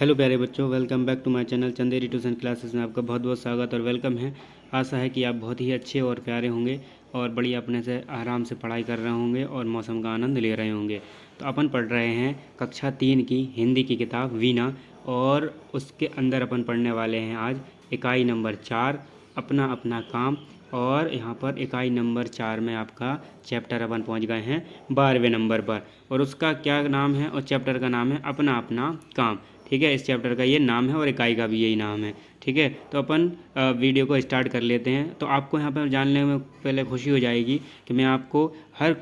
Hello प्यारे बच्चों, welcome back to my channel Chanderi tuition classes में आपका बहुत बहुत स्वागत और वेलकम है। आशा है कि आप बहुत ही अच्छे और प्यारे होंगे और बड़ी अपने से आराम से पढ़ाई कर रहे होंगे और मौसम का आनंद ले रहे होंगे। तो अपन पढ़ रहे हैं कक्षा 3 की हिंदी की किताब वीणा और उसके अंदर अपन पढ़ने वाले हैं आज इकाई नंबर 4 अपना अपना काम। और यहाँ पर इकाई नंबर 4 में आपका चैप्टर अपन पहुँच गए हैं 12वें नंबर पर और उसका क्या नाम है और चैप्टर का नाम है अपना अपना काम। ठीक है, इस चैप्टर का ये नाम है और इकाई का भी यही नाम है। ठीक है, तो अपन वीडियो को स्टार्ट कर लेते हैं। तो आपको यहाँ पर जानने में पहले खुशी हो जाएगी कि मैं आपको हर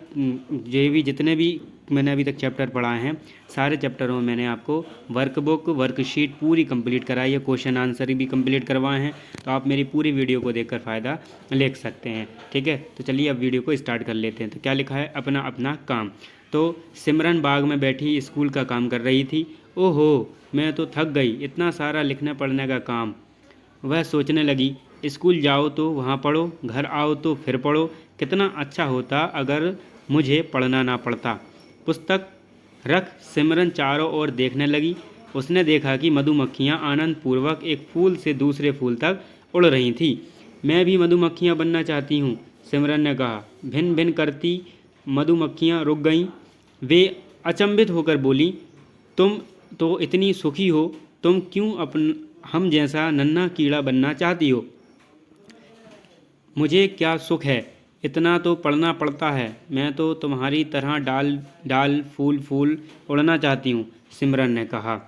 जितने भी मैंने अभी तक चैप्टर पढ़ाए हैं सारे चैप्टरों में मैंने आपको वर्कबुक वर्कशीट पूरी कंप्लीट कराई है, क्वेश्चन आंसर भी कंप्लीट करवाए हैं। तो आप मेरी पूरी वीडियो को देखकर फ़ायदा ले सकते हैं। ठीक है, तो चलिए अब वीडियो को स्टार्ट कर लेते हैं। तो क्या लिखा है, अपना अपना काम। तो सिमरन बाग में बैठी स्कूल का काम कर रही थी। ओहो, मैं तो थक गई, इतना सारा लिखने पढ़ने का काम। वह सोचने लगी, स्कूल जाओ तो वहाँ पढ़ो, घर आओ तो फिर पढ़ो। कितना अच्छा होता अगर मुझे पढ़ना ना पड़ता। पुस्तक रख सिमरन चारों ओर देखने लगी। उसने देखा कि मधुमक्खियाँ आनंदपूर्वक एक फूल से दूसरे फूल तक उड़ रही थीं। मैं भी मधुमक्खियाँ बनना चाहती हूँ, सिमरन ने कहा। भिन भिन करती मधुमक्खियाँ रुक गईं। वे अचंभित होकर बोली, तुम तो इतनी सुखी हो, तुम क्यों हम जैसा नन्हा कीड़ा बनना चाहती हो? मुझे क्या सुख है, इतना तो पढ़ना पड़ता है। मैं तो तुम्हारी तरह डाल डाल फूल फूल उड़ना चाहती हूँ, सिमरन ने कहा।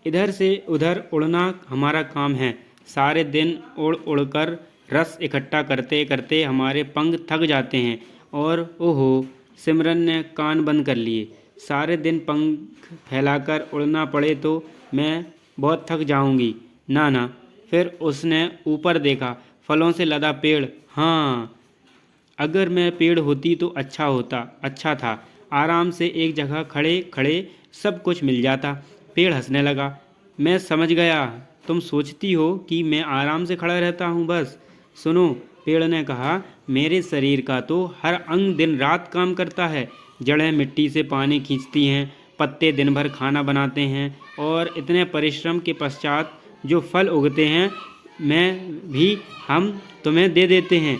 इधर से उधर उड़ना हमारा काम है। सारे दिन उड़ उड़कर रस इकट्ठा करते करते हमारे पंख थक जाते हैं। और ओहो, सिमरन ने कान बंद कर लिए। सारे दिन पंख फैलाकर उड़ना पड़े तो मैं बहुत थक जाऊंगी। ना ना। फिर उसने ऊपर देखा, फलों से लदा पेड़। हाँ, अगर मैं पेड़ होती तो अच्छा था। आराम से एक जगह खड़े खड़े सब कुछ मिल जाता। पेड़ हंसने लगा। मैं समझ गया, तुम सोचती हो कि मैं आराम से खड़ा रहता हूँ बस। सुनो, पेड़ ने कहा, मेरे शरीर का तो हर अंग दिन रात काम करता है। जड़ें मिट्टी से पानी खींचती हैं, पत्ते दिन भर खाना बनाते हैं और इतने परिश्रम के पश्चात जो फल उगते हैं हम तुम्हें दे देते हैं।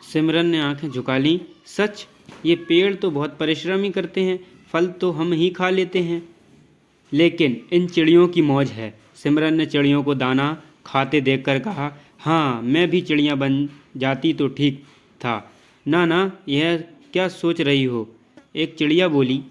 सिमरन ने आंखें झुका लीं। सच? ये पेड़ तो बहुत परिश्रम ही करते हैं, फल तो हम ही खा लेते हैं। लेकिन इन चिड़ियों की मौज है, सिमरन ने चिड़ियों को दाना खाते देखकर कहा। हाँ, मैं भी चिड़िया बन जाती तो ठीक था। ना ना, यह क्या सोच रही हो, एक चिड़िया बोली।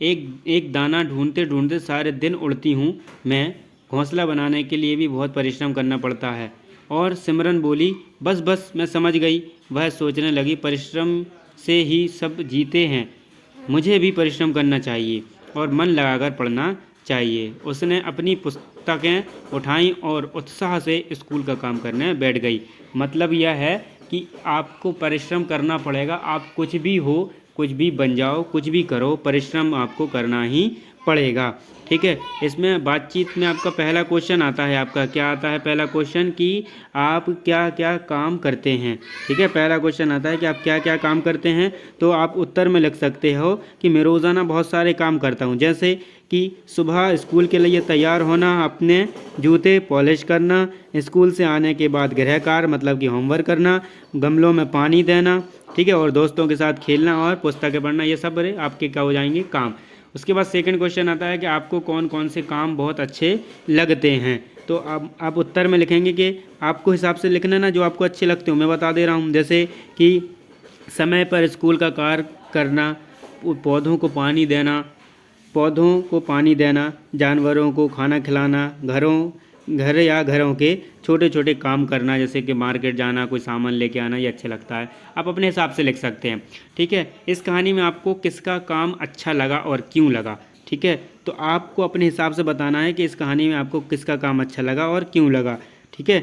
एक एक दाना ढूंढते ढूंढते सारे दिन उड़ती हूँ मैं। घोंसला बनाने के लिए भी बहुत परिश्रम करना पड़ता है। और सिमरन बोली, बस बस, मैं समझ गई। वह सोचने लगी, परिश्रम से ही सब जीते हैं। मुझे भी परिश्रम करना चाहिए और मन लगाकर पढ़ना चाहिए। उसने अपनी पुस्तकें उठाईं और उत्साह से स्कूल का काम करने बैठ गई। मतलब यह है कि आपको परिश्रम करना पड़ेगा। आप कुछ भी हो, कुछ भी बन जाओ, कुछ भी करो, परिश्रम आपको करना ही पड़ेगा। ठीक है, इसमें बातचीत में आपका पहला क्वेश्चन आता है। आपका क्या आता है पहला क्वेश्चन कि आप क्या क्या काम करते हैं। ठीक है, पहला क्वेश्चन आता है कि आप क्या क्या काम करते हैं। तो आप उत्तर में लिख सकते हो कि मैं रोज़ाना बहुत सारे काम करता हूँ, जैसे कि सुबह स्कूल के लिए तैयार होना, अपने जूते पॉलिश करना, स्कूल से आने के बाद गृह कार्य मतलब कि होमवर्क करना, गमलों में पानी देना, ठीक है, और दोस्तों के साथ खेलना और पुस्तकें पढ़ना। ये सब आपके क्या हो जाएंगे, काम। उसके बाद सेकंड क्वेश्चन आता है कि आपको कौन कौन से काम बहुत अच्छे लगते हैं। तो आप उत्तर में लिखेंगे कि आपको हिसाब से लिखना ना, जो आपको अच्छे लगते हो। मैं बता दे रहा हूँ, जैसे कि समय पर स्कूल का कार्य करना, पौधों को पानी देना, जानवरों को खाना खिलाना, घरों के छोटे छोटे काम करना, जैसे कि मार्केट जाना, कोई सामान लेके आना, ये अच्छा लगता है। आप अपने हिसाब से लिख सकते हैं। ठीक है, इस कहानी में आपको किसका काम अच्छा लगा और क्यों लगा। ठीक है, तो आपको अपने हिसाब से बताना है कि इस कहानी में आपको किसका काम अच्छा लगा और क्यों लगा। ठीक है,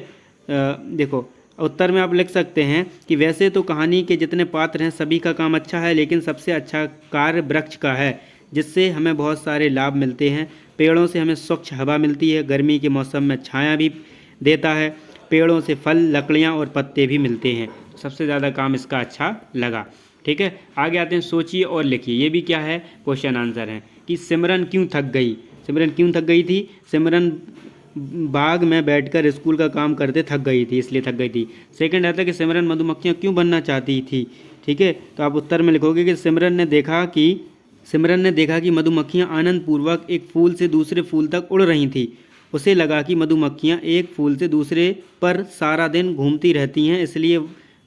देखो उत्तर में आप लिख सकते हैं कि वैसे तो कहानी के जितने पात्र हैं सभी का काम अच्छा है, लेकिन सबसे अच्छा कार्य वृक्ष का है, जिससे हमें बहुत सारे लाभ मिलते हैं। पेड़ों से हमें स्वच्छ हवा मिलती है, गर्मी के मौसम में छाया भी देता है, पेड़ों से फल, लकड़ियाँ और पत्ते भी मिलते हैं। सबसे ज़्यादा काम इसका अच्छा लगा। ठीक है, आगे आते हैं, सोचिए और लिखिए। ये भी क्या है, क्वेश्चन आंसर है कि सिमरन क्यों थक गई। सिमरन क्यों थक गई थी? सिमरन बाग में बैठकर स्कूल का काम करते थक गई थी, इसलिए थक गई थी। सेकंड आता है कि सिमरन मधुमक्खियाँ क्यों बनना चाहती थी। ठीक है, तो आप उत्तर में लिखोगे कि सिमरन ने देखा कि मधुमक्खियाँ आनंदपूर्वक एक फूल से दूसरे फूल तक उड़ रही थी। उसे लगा कि मधुमक्खियाँ एक फूल से दूसरे पर सारा दिन घूमती रहती हैं, इसलिए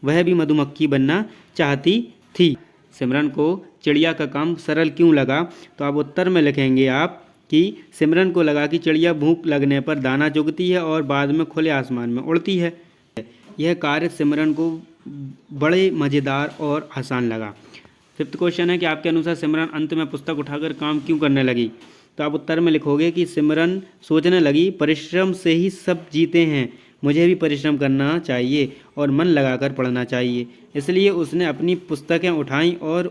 वह भी मधुमक्खी बनना चाहती थी। सिमरन को चिड़िया का काम सरल क्यों लगा? तो आप उत्तर में लिखेंगे आप कि सिमरन को लगा कि चिड़िया भूख लगने पर दाना चुगती है और बाद में खुले आसमान में उड़ती है। यह कार्य सिमरन को बड़े मज़ेदार और आसान लगा। फिफ्थ क्वेश्चन है कि आपके अनुसार सिमरन अंत में पुस्तक उठाकर काम क्यों करने लगी? तो आप उत्तर में लिखोगे कि सिमरन सोचने लगी, परिश्रम से ही सब जीते हैं, मुझे भी परिश्रम करना चाहिए और मन लगाकर पढ़ना चाहिए। इसलिए उसने अपनी पुस्तकें उठाईं और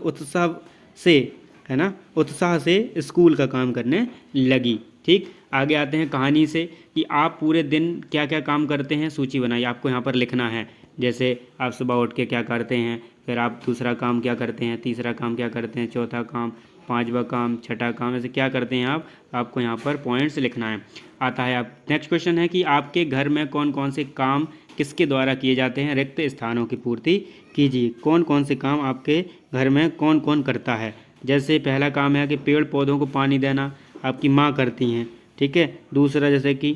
उत्साह से स्कूल का काम करने लगी। ठीक, आगे आते हैं कहानी से कि आप पूरे दिन क्या क्या काम करते हैं, सूची बनाइए। आपको यहाँ पर लिखना है, जैसे आप सुबह उठ के क्या करते हैं, फिर आप दूसरा काम क्या करते हैं, तीसरा काम क्या करते हैं, चौथा काम, पांचवा काम, छठा काम, ऐसे क्या करते हैं आप, आपको यहाँ पर पॉइंट्स लिखना है। आता है आप नेक्स्ट क्वेश्चन है कि आपके घर में कौन कौन से काम किसके द्वारा किए जाते हैं, रिक्त स्थानों की पूर्ति कीजिए। कौन कौन से काम आपके घर में कौन कौन करता है? जैसे पहला काम है कि पेड़ पौधों को पानी देना, आपकी माँ करती हैं। ठीक है, दूसरा जैसे कि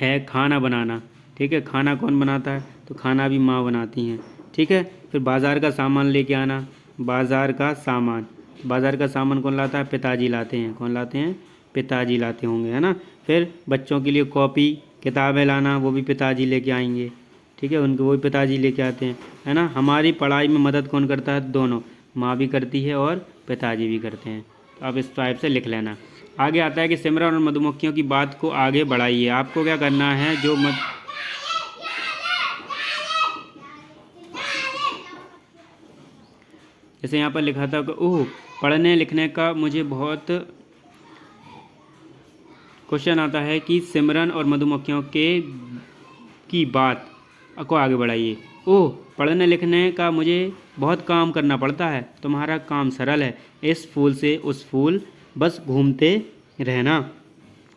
है खाना बनाना। ठीक है, खाना कौन बनाता है? तो खाना भी माँ बनाती हैं। ठीक है, फिर बाज़ार का सामान लेके आना, बाज़ार का सामान कौन लाता है? पिताजी लाते हैं। कौन लाते हैं? पिताजी लाते होंगे, है ना। फिर बच्चों के लिए कॉपी किताबें लाना, वो भी पिताजी लेके आएंगे। ठीक है, उनको वो भी पिताजी लेके आते हैं, है ना। हमारी पढ़ाई में मदद कौन करता है? दोनों, माँ भी करती है और पिताजी भी करते हैं। तो आप इस टाइप से लिख लेना। आगे आता है कि सिमरन और मधुमक्खियों की बात को आगे बढ़ाइए। आपको क्या करना है, जैसे यहाँ पर लिखा था कि ओह, पढ़ने लिखने का मुझे बहुत क्वेश्चन आता है कि सिमरन और मधुमक्खियों की बात को आगे बढ़ाइए। ओह, पढ़ने लिखने का मुझे बहुत काम करना पड़ता है, तुम्हारा काम सरल है, इस फूल से उस फूल बस घूमते रहना।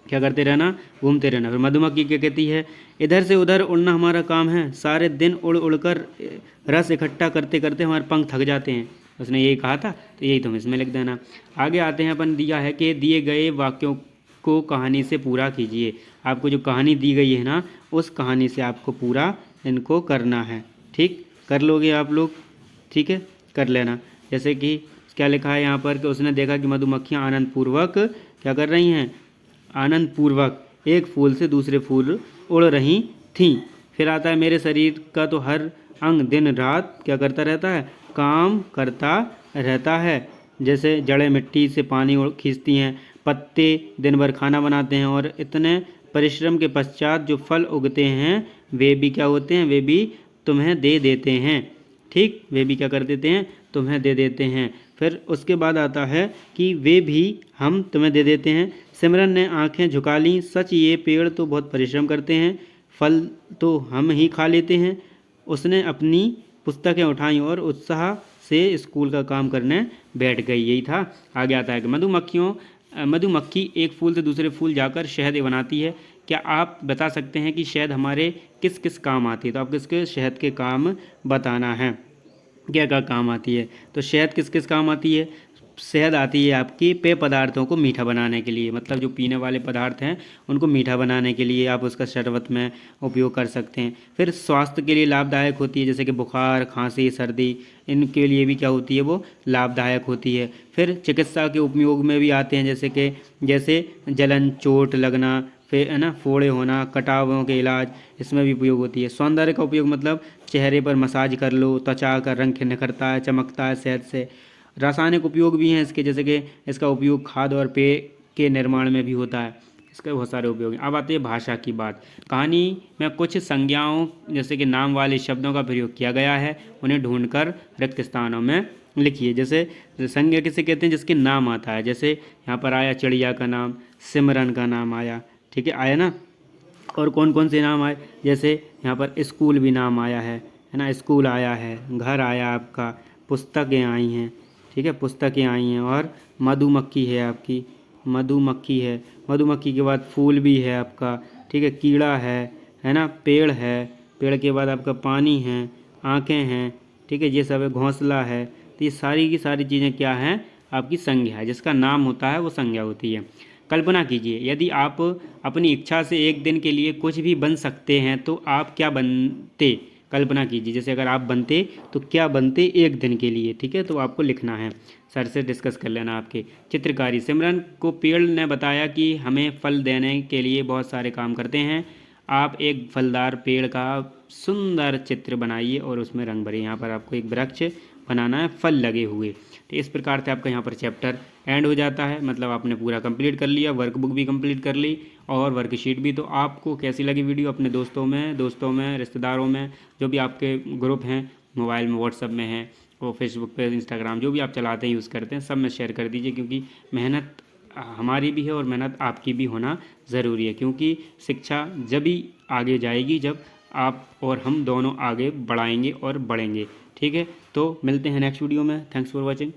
क्या करते रहना? घूमते रहना। फिर मधुमक्खी क्या कहती है? इधर से उधर उड़ना हमारा काम है, सारे दिन उड़ उड़कर रस इकट्ठा करते करते हमारे पंख थक जाते हैं। उसने यही कहा था, तो यही तुम इसमें लिख देना। आगे आते हैं, अपन दिया है कि दिए गए वाक्यों को कहानी से पूरा कीजिए। आपको जो कहानी दी गई है ना, उस कहानी से आपको पूरा इनको करना है। ठीक, कर लोगे आप लोग? ठीक है, कर लेना। जैसे कि क्या लिखा है यहाँ पर कि उसने देखा कि मधुमक्खियाँ आनंदपूर्वक क्या कर रही हैं? आनंदपूर्वक एक फूल से दूसरे फूल उड़ रही थीं। फिर आता है, मेरे शरीर का तो हर अंग दिन रात क्या करता रहता है? काम करता रहता है। जैसे जड़ें मिट्टी से पानी खींचती हैं, पत्ते दिन भर खाना बनाते हैं, और इतने परिश्रम के पश्चात जो फल उगते हैं वे भी क्या होते हैं? वे भी तुम्हें दे देते हैं। ठीक, वे भी क्या कर देते हैं? तुम्हें दे देते हैं। फिर उसके बाद आता है कि वे भी हम तुम्हें दे देते हैं। सिमरन ने आंखें झुका लीं, सच ये पेड़ तो बहुत परिश्रम करते हैं, फल तो हम ही खा लेते हैं। उसने अपनी पुस्तकें उठाईं और उत्साह से स्कूल का काम करने बैठ गई। यही था। आगे आता है कि मधुमक्खी एक फूल से दूसरे फूल जाकर शहद बनाती है। क्या आप बता सकते हैं कि शहद हमारे किस किस काम आती है? तो आपको इसके शहद के काम बताना है, क्या क्या काम आती है। तो शहद किस किस काम आती है? शहद आती है आपकी पेय पदार्थों को मीठा बनाने के लिए, मतलब जो पीने वाले पदार्थ हैं उनको मीठा बनाने के लिए आप उसका शरबत में उपयोग कर सकते हैं। फिर स्वास्थ्य के लिए लाभदायक होती है, जैसे कि बुखार, खांसी, सर्दी, इनके लिए भी क्या होती है? वो लाभदायक होती है। फिर चिकित्सा के उपयोग में भी आते हैं, जैसे जलन, चोट लगना, फिर है ना, फोड़े होना, कटावों के इलाज, इसमें भी उपयोग होती है। सौंदर्य का उपयोग मतलब चेहरे पर मसाज कर लो, त्वचा का रंग निखरता है, चमकता है शहद से। रासायनिक उपयोग भी हैं इसके, जैसे कि इसका उपयोग खाद्य और पेय के निर्माण में भी होता है। इसके बहुत सारे उपयोग हैं। अब आती है भाषा की बात। कहानी में कुछ संज्ञाओं जैसे कि नाम वाले शब्दों का प्रयोग किया गया है, उन्हें ढूंढकर रिक्त स्थानों में लिखिए। जैसे संज्ञा किसे कहते हैं? जिसके नाम आता है। जैसे यहाँ पर आया चिड़िया का नाम, सिमरन का नाम आया। ठीक है, आया ना। और कौन कौन से नाम आए? जैसे यहाँ पर स्कूल भी नाम आया है ना, स्कूल आया है, घर आया आपका, पुस्तकें आई हैं। ठीक है, पुस्तकें आई हैं, और मधुमक्खी है आपकी, मधुमक्खी है, मधुमक्खी के बाद फूल भी है आपका, ठीक है, कीड़ा है ना, पेड़ है, पेड़ के बाद आपका पानी है, आँखें हैं, ठीक है, ये सब है, घोंसला है। तो ये सारी की सारी चीज़ें क्या हैं, आपकी संज्ञा है। जिसका नाम होता है वो संज्ञा होती है। कल्पना कीजिए यदि आप अपनी इच्छा से एक दिन के लिए कुछ भी बन सकते हैं तो आप क्या बनते। कल्पना कीजिए जैसे अगर आप बनते तो क्या बनते एक दिन के लिए, ठीक है, तो आपको लिखना है, सर से डिस्कस कर लेना आपके। चित्रकारी, सिमरन को पेड़ ने बताया कि हमें फल देने के लिए बहुत सारे काम करते हैं। आप एक फलदार पेड़ का सुंदर चित्र बनाइए और उसमें रंग भरिए। यहाँ पर आपको एक वृक्ष बनाना है, फल लगे हुए। तो इस प्रकार से आपका यहाँ पर चैप्टर एंड हो जाता है, मतलब आपने पूरा कंप्लीट कर लिया, वर्कबुक भी कंप्लीट कर ली और वर्कशीट भी। तो आपको कैसी लगी वीडियो अपने दोस्तों में रिश्तेदारों में, जो भी आपके ग्रुप हैं मोबाइल में, व्हाट्सएप में हैं, वो फेसबुक पे, इंस्टाग्राम, जो भी आप चलाते हैं, यूज़ करते हैं, सब में शेयर कर दीजिए। क्योंकि मेहनत हमारी भी है और मेहनत आपकी भी होना ज़रूरी है। क्योंकि शिक्षा जब ही आगे जाएगी जब आप और हम दोनों आगे बढ़ाएंगे और बढ़ेंगे। ठीक है, तो मिलते हैं नेक्स्ट वीडियो में। Thanks for watching.